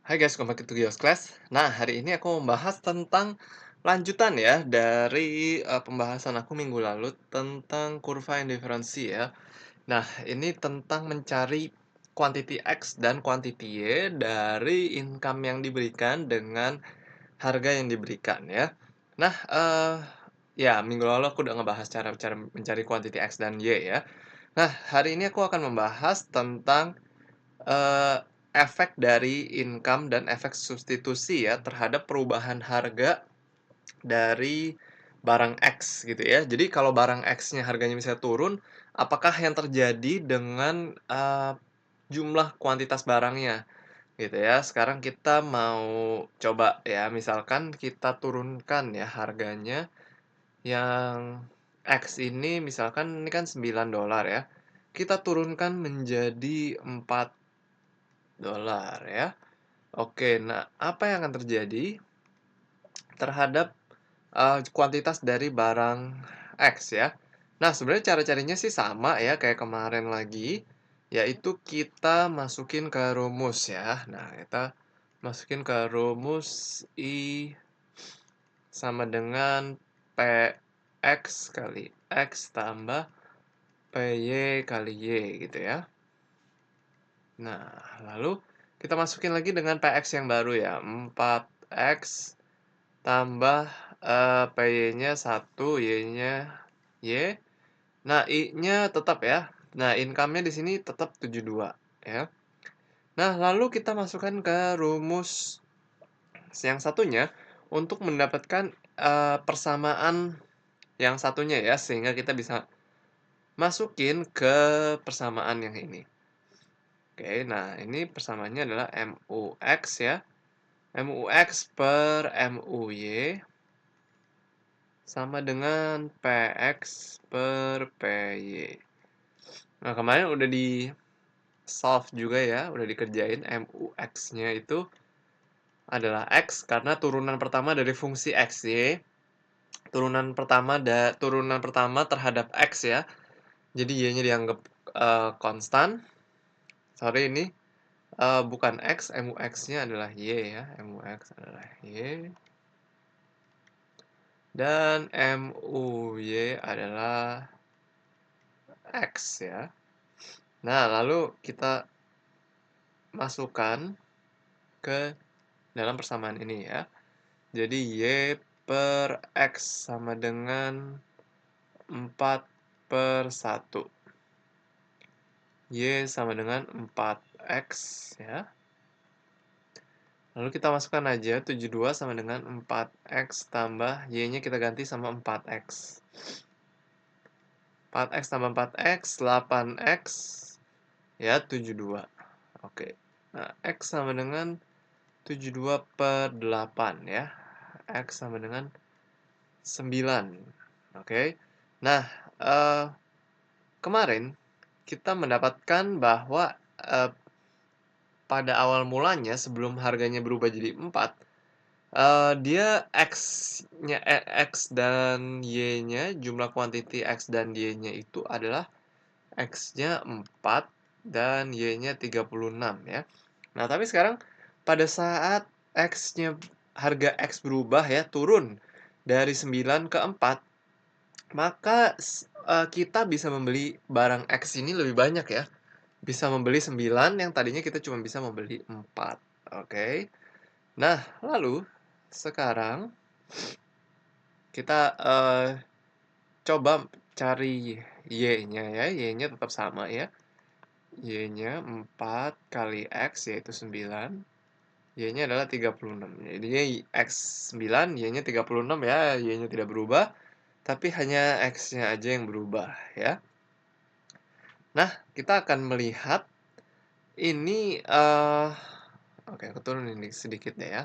Hai guys, kembali to Gios Class. Nah, hari ini aku mau membahas tentang lanjutan ya dari pembahasan aku minggu lalu tentang kurva indiferensi ya. Nah, ini tentang mencari quantity X dan quantity Y dari income yang diberikan dengan harga yang diberikan ya. Nah, ya minggu lalu aku udah ngebahas cara-cara mencari quantity X dan Y ya. Nah, hari ini aku akan membahas tentang efek dari income dan efek substitusi ya, terhadap perubahan harga dari barang X gitu ya. Jadi kalau barang X-nya harganya bisa turun, apakah yang terjadi dengan, jumlah kuantitas barangnya, gitu ya. Sekarang kita mau coba ya, misalkan kita turunkan ya harganya yang X ini misalkan ini kan $9 ya, kita turunkan menjadi $4 ya. Oke, nah apa yang akan terjadi terhadap, kuantitas dari barang X ya? Nah, sebenarnya cara carinya sih sama ya kayak kemarin lagi, yaitu kita masukin ke rumus ya. Nah, kita masukin ke rumus I sama dengan PX kali X tambah PY kali Y gitu ya. Nah, lalu kita masukin lagi dengan PX yang baru ya, 4X tambah, PY-nya 1, Y-nya Y. Nah, I-nya tetap ya. Nah, income-nya di sini tetap 72 ya. Nah, lalu kita masukkan ke rumus yang satunya untuk mendapatkan, persamaan yang satunya ya, sehingga kita bisa masukin ke persamaan yang ini. Oke, nah ini persamaannya adalah MUX ya. MUX per MUY sama dengan PX per PY. Nah, kemarin udah di-solve juga ya, udah dikerjain MUX-nya itu adalah X karena turunan pertama dari fungsi X, Y. Turunan pertama terhadap X ya. Jadi Y-nya dianggap, konstan. Sorry ini, bukan X, MUX-nya adalah Y ya, MUX adalah Y. Dan MUY adalah X ya. Nah, lalu kita masukkan ke dalam persamaan ini ya. Jadi Y per X sama dengan 4/1. Y sama dengan 4X ya. Lalu kita masukkan aja 72 sama dengan 4X tambah Y-nya kita ganti sama 4X. 4X tambah 4X, 8X, ya 72. Oke. Nah, X sama dengan 72/8 ya. X sama dengan 9. Oke. Nah, kemarin kita mendapatkan bahwa, pada awal mulanya sebelum harganya berubah jadi 4, dia X dan Y-nya, jumlah kuantiti X dan Y-nya itu adalah X-nya 4 dan Y-nya 36 ya. Nah, tapi sekarang pada saat harga X berubah ya, turun dari 9 ke 4, maka kita bisa membeli barang X ini lebih banyak ya. Bisa membeli 9 yang tadinya kita cuma bisa membeli 4. Oke. Nah, lalu sekarang kita, coba cari Y-nya ya, Y-nya tetap sama ya. Y-nya 4 kali X yaitu 9, Y-nya adalah 36. Jadinya X 9, Y-nya 36 ya, Y-nya tidak berubah, tapi hanya X-nya aja yang berubah ya. Nah, kita akan melihat ini, oke aku turunin sedikit deh ya.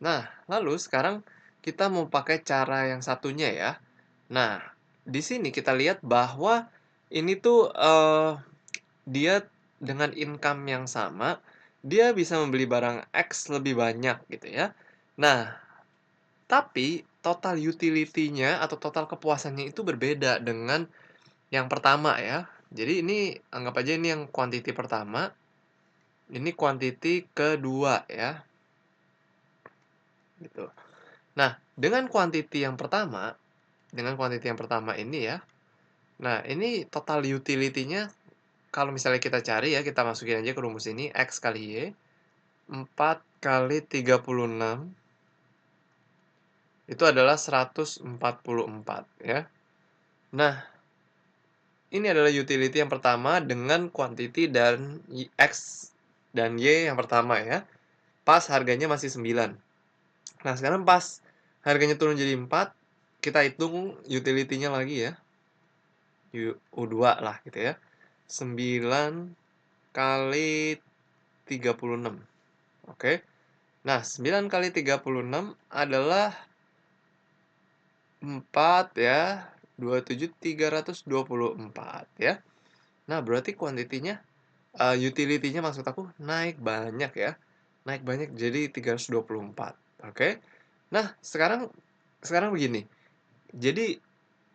Nah, lalu sekarang kita mau pakai cara yang satunya ya. Nah, di sini kita lihat bahwa ini tuh, dia dengan income yang sama, dia bisa membeli barang X lebih banyak gitu ya. Nah, tapi total utility-nya atau total kepuasannya itu berbeda dengan yang pertama ya. Jadi ini anggap aja ini yang quantity pertama, Ini quantity kedua ya, gitu. Nah, dengan quantity yang pertama ini ya, nah ini total utility-nya kalau misalnya kita cari ya, kita masukin aja ke rumus ini, X kali Y, 4 kali 36, itu adalah 144 ya. Nah, ini adalah utility yang pertama dengan quantity dan X dan Y yang pertama ya. Pas harganya masih 9. Nah, sekarang pas harganya turun jadi 4, kita hitung utility-nya lagi ya. U2 lah gitu ya. 9 kali 36. Oke. Nah, 9 kali 36 adalah 4 ya. 27, 324 ya. Nah, berarti kuantitinya, utility-nya maksud aku naik banyak ya. Naik banyak jadi 324. Oke. Nah, sekarang begini. Jadi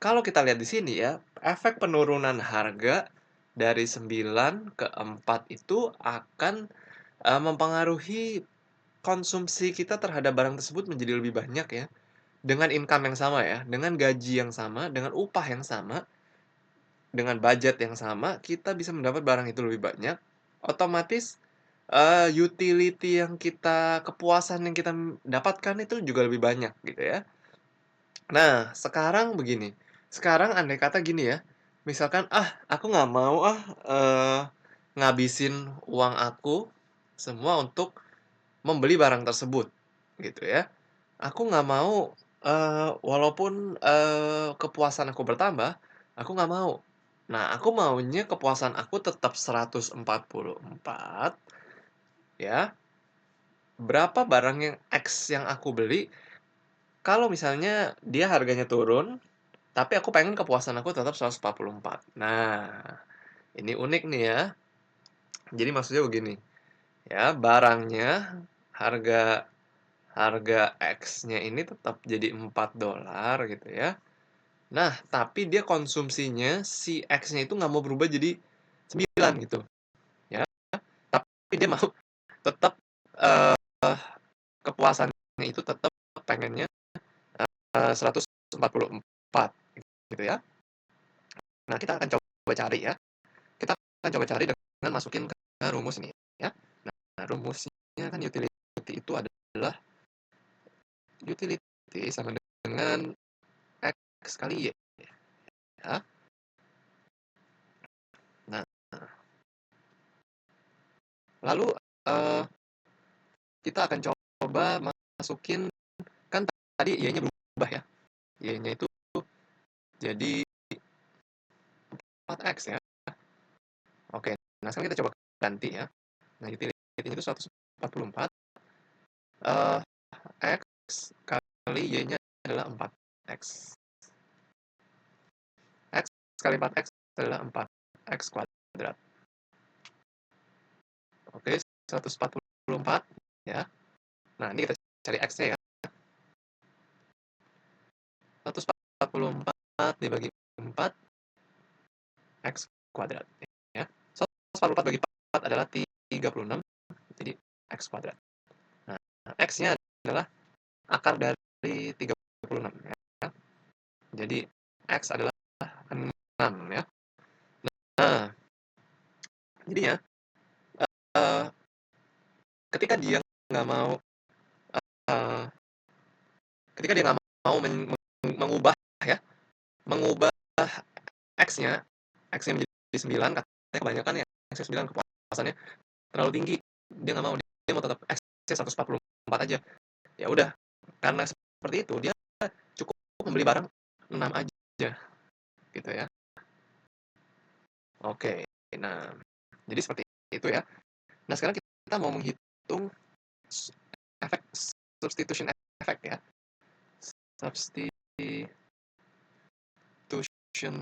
kalau kita lihat di sini ya, efek penurunan harga dari 9 ke 4 itu akan, mempengaruhi konsumsi kita terhadap barang tersebut menjadi lebih banyak ya. Dengan income yang sama ya, dengan gaji yang sama, dengan upah yang sama, dengan budget yang sama, kita bisa mendapat barang itu lebih banyak. Otomatis, utility yang kepuasan yang kita dapatkan itu juga lebih banyak gitu ya. Nah, sekarang begini, sekarang andai kata gini ya, misalkan, aku nggak mau ngabisin uang aku semua untuk membeli barang tersebut, gitu ya. Aku nggak mau, walaupun, kepuasan aku bertambah, aku nggak mau. Nah, aku maunya kepuasan aku tetap 144 ya, berapa barang yang X yang aku beli, kalau misalnya dia harganya turun, tapi aku pengen kepuasan aku tetap 144. Nah, ini unik nih ya. Jadi maksudnya begini, ya barangnya harga harga X-nya ini tetap jadi $4 gitu ya. Nah, tapi dia konsumsinya si X-nya itu nggak mau berubah jadi 9 gitu ya. Tapi dia mau tetap eee, kepuasannya itu tetap pengennya 144 gitu ya. Nah, kita akan coba cari ya. Kita akan coba cari dengan masukin ke rumus nih ya. Nah, rumusnya kan utility itu adalah utility sama dengan X kali Y ya. Nah, lalu, eee, kita akan coba masukin, kan tadi Y-nya berubah ya, Y-nya itu jadi 4X ya. Oke, nah sekarang kita coba ganti ya. Nah, utility-nya itu 144, eee, X kali Y-nya adalah 4X. X kali 4X adalah 4X kuadrat. Oke, 144 ya. Nah, ini kita cari X-nya ya. 144 dibagi 4, X kuadrat ya. 144 bagi 4 adalah 36, jadi X kuadrat. Nah, X-nya adalah akar dari 36 ya. Jadi X adalah 6 ya. Nah, jadinya, eee, ketika dia nggak mau, eee, ketika dia nggak mau mengubah ya, mengubah X-nya, X-nya menjadi 9, katanya kebanyakan ya X-nya 9 kepuasannya terlalu tinggi, dia nggak mau, dia mau tetap X-nya 144 aja. Ya udah, karena seperti itu dia cukup membeli barang 6 aja, gitu ya. Oke, nah jadi seperti itu ya. Nah, sekarang kita mau menghitung efek substitution effect ya. Substitution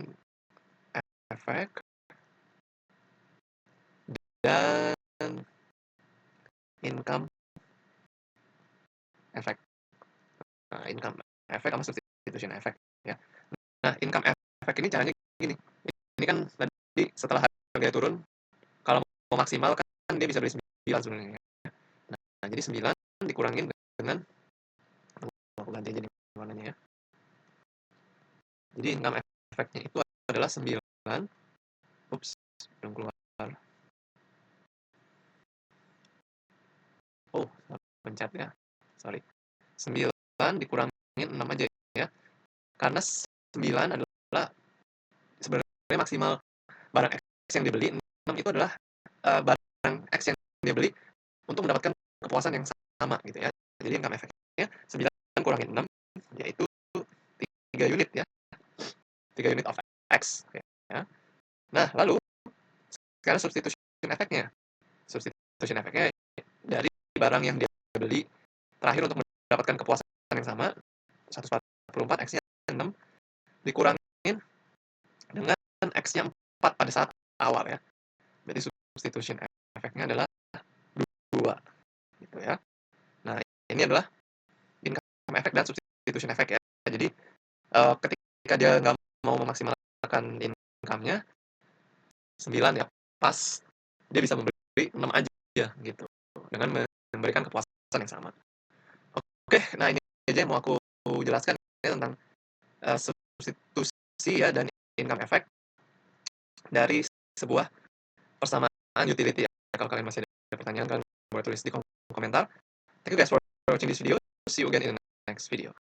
effect dan income effect. Nah, income effect sama substitution effect ya. Nah, income effect ini caranya gini. Ini kan tadi setelah harganya turun, kalau mau maksimal kan dia bisa beli sebenarnya. Nah, jadi 9 dikurangin dengan aku ganti aja nih warnanya ya. Jadi income efeknya itu adalah 9. Ups, belum keluar. Oh, salah pencet ya. Sorry. 9 dikurangin 6 aja ya. Karena 9 adalah sebenarnya maksimal barang X yang dibeli, 6 itu adalah barang X yang dia beli untuk mendapatkan kepuasan yang sama gitu ya. Jadi income efeknya 9 kurangin 6 yaitu 3 unit ya. 3 unit of X ya. Nah, lalu sekarang substitution efeknya. Substitution efeknya dari barang yang dia beli terakhir untuk mendapatkan kepuasan yang sama 144 X-nya 6 dikurangin dengan X-nya 4 pada saat awal ya. Jadi substitution efeknya adalah 2 gitu ya. Nah, ini adalah income effect dan substitution effect ya. Jadi ketika dia nggak mau memaksimalkan income-nya 9 ya pas dia bisa memberi 6 aja gitu dengan memberikan kepuasan yang sama. Oke, nah ini aja yang mau aku jelaskan ya tentang substitusi ya dan income effect dari sebuah persamaan utility ya. Kalau kalian masih ada pertanyaan, kalian boleh tulis di kolom komentar. Thank you guys for watching this video. See you again in the next video.